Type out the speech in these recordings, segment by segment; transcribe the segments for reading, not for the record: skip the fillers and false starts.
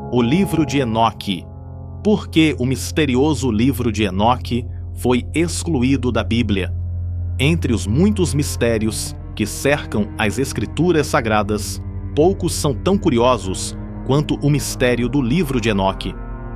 O livro de Enoque. Por que o misterioso livro de Enoque foi excluído da Bíblia? Entre os muitos mistérios que cercam as Escrituras Sagradas, poucos são tão curiosos quanto o mistério do livro de Enoque,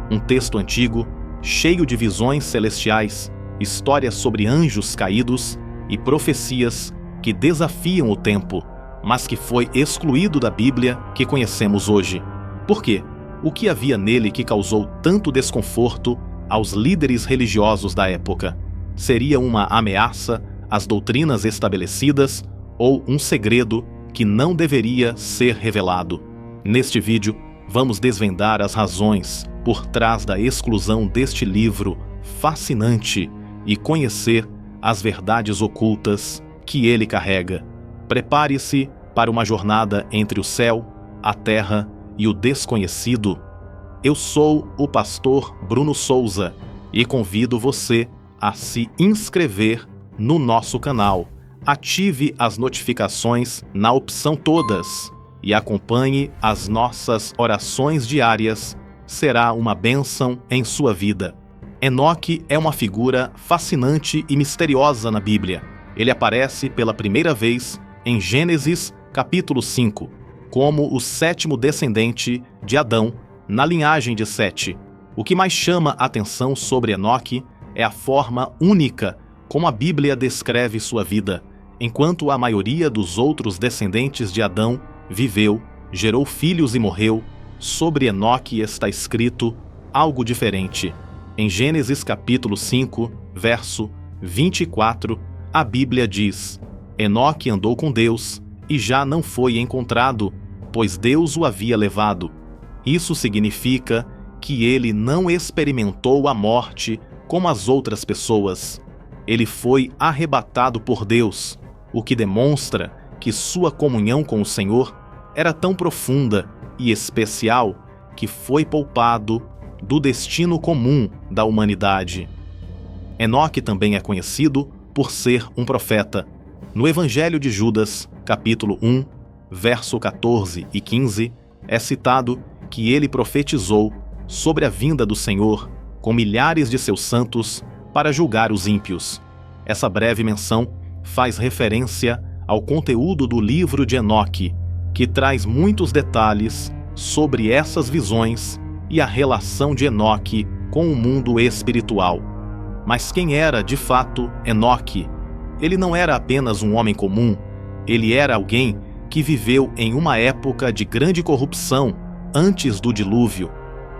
um texto antigo, cheio de visões celestiais, histórias sobre anjos caídos e profecias que desafiam o tempo, mas que foi excluído da Bíblia que conhecemos hoje. Por quê? O que havia nele que causou tanto desconforto aos líderes religiosos da época? Seria uma ameaça às doutrinas estabelecidas ou um segredo que não deveria ser revelado? Neste vídeo, vamos desvendar as razões por trás da exclusão deste livro fascinante e conhecer as verdades ocultas que ele carrega. Prepare-se para uma jornada entre o céu, a terra e o desconhecido. Eu sou o pastor Bruno Souza e convido você a se inscrever no nosso canal. Ative as notificações na opção Todas e acompanhe as nossas orações diárias. Será uma bênção em sua vida. Enoque é uma figura fascinante e misteriosa na Bíblia. Ele aparece pela primeira vez em Gênesis capítulo 5, como o sétimo descendente de Adão, na linhagem de Sete. O que mais chama a atenção sobre Enoque é a forma única como a Bíblia descreve sua vida. Enquanto a maioria dos outros descendentes de Adão viveu, gerou filhos e morreu, sobre Enoque está escrito algo diferente. Em Gênesis capítulo 5, verso 24, a Bíblia diz: Enoque andou com Deus e já não foi encontrado, pois Deus o havia levado. Isso significa que ele não experimentou a morte como as outras pessoas. Ele foi arrebatado por Deus, o que demonstra que sua comunhão com o Senhor era tão profunda e especial que foi poupado do destino comum da humanidade. Enoque também é conhecido por ser um profeta. No Evangelho de Judas, capítulo 1, verso 14 e 15, é citado que ele profetizou sobre a vinda do Senhor com milhares de seus santos para julgar os ímpios. Essa breve menção faz referência ao conteúdo do livro de Enoque, que traz muitos detalhes sobre essas visões e a relação de Enoque com o mundo espiritual. Mas quem era, de fato, Enoque? Ele não era apenas um homem comum, ele era alguém que viveu em uma época de grande corrupção antes do dilúvio.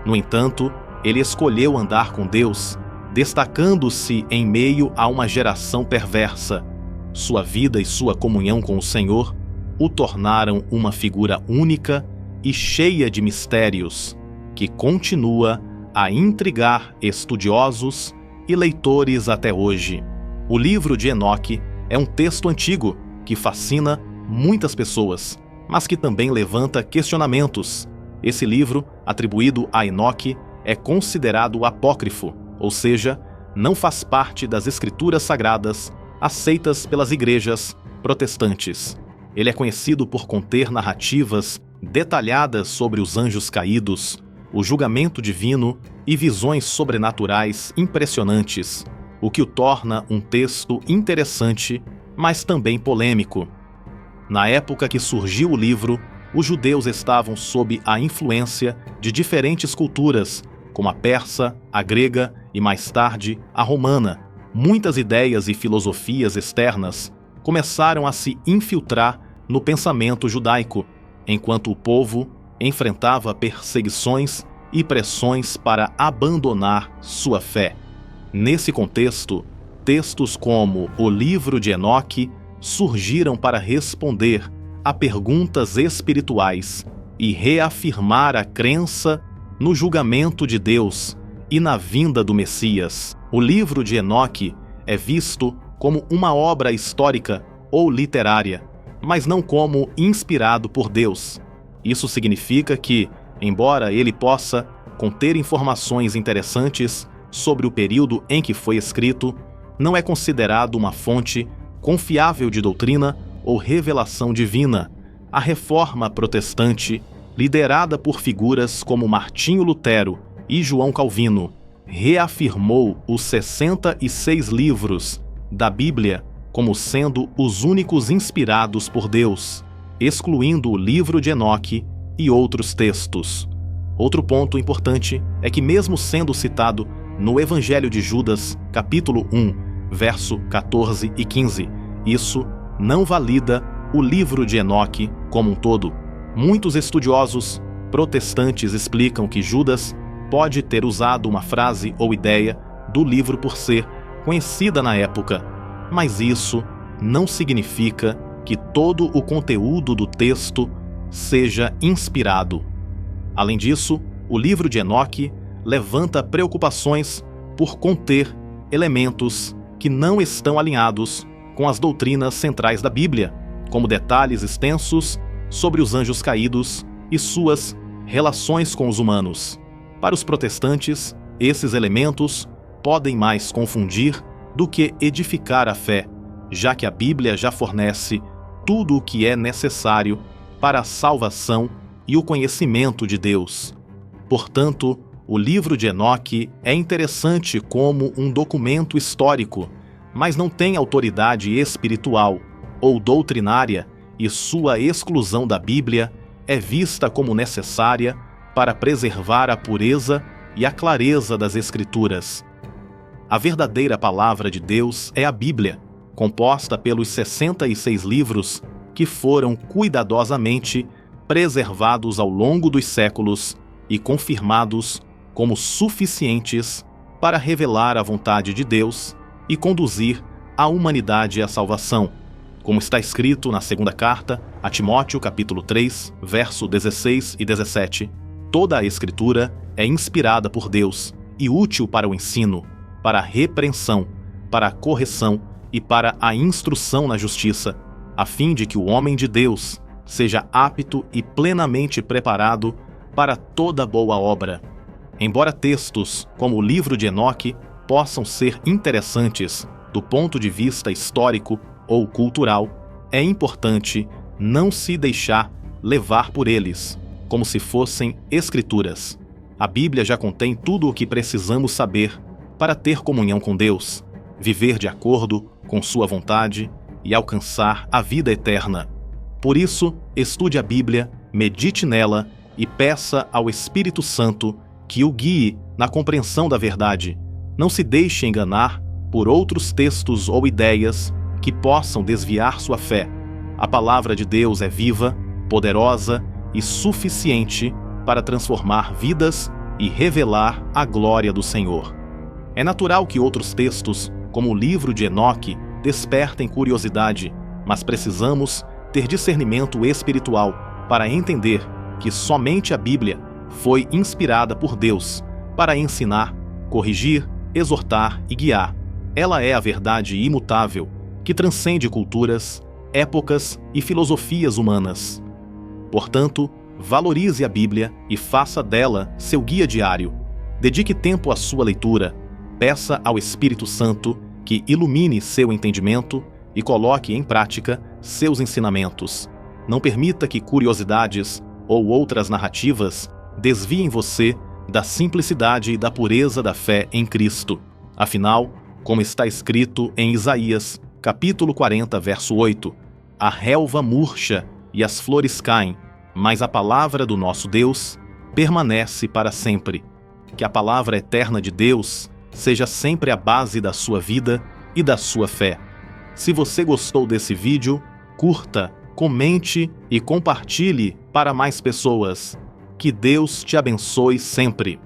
No entanto, ele escolheu andar com Deus, destacando-se em meio a uma geração perversa. Sua vida e sua comunhão com o Senhor o tornaram uma figura única e cheia de mistérios, que continua a intrigar estudiosos e leitores até hoje. O livro de Enoque é um texto antigo que fascina muitas pessoas, mas que também levanta questionamentos. Esse livro, atribuído a Enoque, é considerado apócrifo, ou seja, não faz parte das Escrituras Sagradas aceitas pelas igrejas protestantes. Ele é conhecido por conter narrativas detalhadas sobre os anjos caídos, o julgamento divino e visões sobrenaturais impressionantes, o que o torna um texto interessante, mas também polêmico. Na época que surgiu o livro, os judeus estavam sob a influência de diferentes culturas, como a persa, a grega e, mais tarde, a romana. Muitas ideias e filosofias externas começaram a se infiltrar no pensamento judaico, enquanto o povo enfrentava perseguições e pressões para abandonar sua fé. Nesse contexto, textos como o livro de Enoque surgiram para responder a perguntas espirituais e reafirmar a crença no julgamento de Deus e na vinda do Messias. O livro de Enoque é visto como uma obra histórica ou literária, mas não como inspirado por Deus. Isso significa que, embora ele possa conter informações interessantes sobre o período em que foi escrito, não é considerado uma fonte confiável de doutrina ou revelação divina. A Reforma Protestante liderada por figuras como Martinho Lutero e João Calvino, reafirmou os 66 livros da Bíblia como sendo os únicos inspirados por Deus, excluindo o livro de Enoque e outros textos. Outro ponto importante é que, mesmo sendo citado no Evangelho de Judas, capítulo 1, verso 14 e 15, isso não valida o livro de Enoque como um todo. Muitos estudiosos protestantes explicam que Judas pode ter usado uma frase ou ideia do livro por ser conhecida na época, mas isso não significa que todo o conteúdo do texto seja inspirado. Além disso, o livro de Enoque levanta preocupações por conter elementos que não estão alinhados com as doutrinas centrais da Bíblia, como detalhes extensos sobre os anjos caídos e suas relações com os humanos. Para os protestantes, esses elementos podem mais confundir do que edificar a fé, já que a Bíblia já fornece tudo o que é necessário para a salvação e o conhecimento de Deus. Portanto, o livro de Enoque é interessante como um documento histórico, mas não tem autoridade espiritual ou doutrinária, e sua exclusão da Bíblia é vista como necessária para preservar a pureza e a clareza das Escrituras. A verdadeira palavra de Deus é a Bíblia, composta pelos 66 livros que foram cuidadosamente preservados ao longo dos séculos e confirmados como suficientes para revelar a vontade de Deus e conduzir a humanidade à salvação, como está escrito na segunda carta a Timóteo, capítulo 3, verso 16 e 17. Toda a Escritura é inspirada por Deus e útil para o ensino, para a repreensão, para a correção e para a instrução na justiça, a fim de que o homem de Deus seja apto e plenamente preparado para toda boa obra. Embora textos como o livro de Enoque possam ser interessantes do ponto de vista histórico ou cultural, é importante não se deixar levar por eles, como se fossem escrituras. A Bíblia já contém tudo o que precisamos saber para ter comunhão com Deus, viver de acordo com sua vontade e alcançar a vida eterna. Por isso, estude a Bíblia, medite nela e peça ao Espírito Santo que o guie na compreensão da verdade. Não se deixe enganar por outros textos ou ideias que possam desviar sua fé. A palavra de Deus é viva, poderosa e suficiente para transformar vidas e revelar a glória do Senhor. É natural que outros textos, como o livro de Enoque, despertem curiosidade, mas precisamos ter discernimento espiritual para entender que somente a Bíblia foi inspirada por Deus para ensinar, corrigir, exortar e guiar. Ela é a verdade imutável que transcende culturas, épocas e filosofias humanas. Portanto, valorize a Bíblia e faça dela seu guia diário. Dedique tempo à sua leitura. Peça ao Espírito Santo que ilumine seu entendimento e coloque em prática seus ensinamentos. Não permita que curiosidades ou outras narrativas desviem você da simplicidade e da pureza da fé em Cristo. Afinal, como está escrito em Isaías, capítulo 40, verso 8, a relva murcha e as flores caem, mas a palavra do nosso Deus permanece para sempre. Que a palavra eterna de Deus seja sempre a base da sua vida e da sua fé. Se você gostou desse vídeo, curta, comente e compartilhe para mais pessoas. Que Deus te abençoe sempre.